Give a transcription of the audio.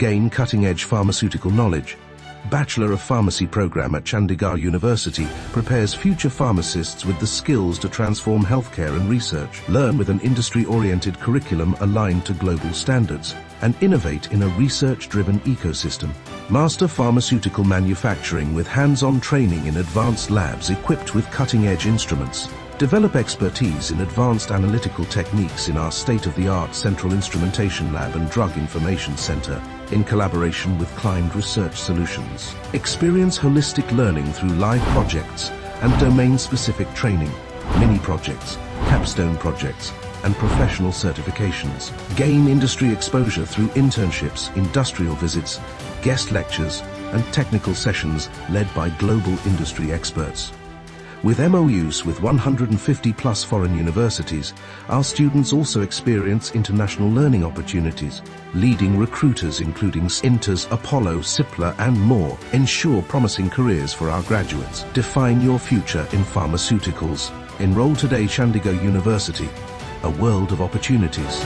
Gain cutting-edge pharmaceutical knowledge. Bachelor of Pharmacy program at Chandigarh University prepares future pharmacists with the skills to transform healthcare and research, learn with an industry-oriented curriculum aligned to global standards, and innovate in a research-driven ecosystem. Master Pharmaceutical Manufacturing with hands-on training in advanced labs equipped with cutting-edge instruments. Develop expertise in advanced analytical techniques in our state-of-the-art Central Instrumentation Lab and Drug Information Center, in collaboration with Client Research Solutions. Experience holistic learning through live projects and domain-specific training, mini-projects, capstone projects, and professional certifications. Gain industry exposure through internships, industrial visits, guest lectures, and technical sessions led by global industry experts. With MOUs with 150+ foreign universities, our students also experience international learning opportunities. Leading recruiters including Inters, Apollo, Cipla, and more ensure promising careers for our graduates. Define your future in pharmaceuticals. Enroll today, Chandigarh University, a world of opportunities.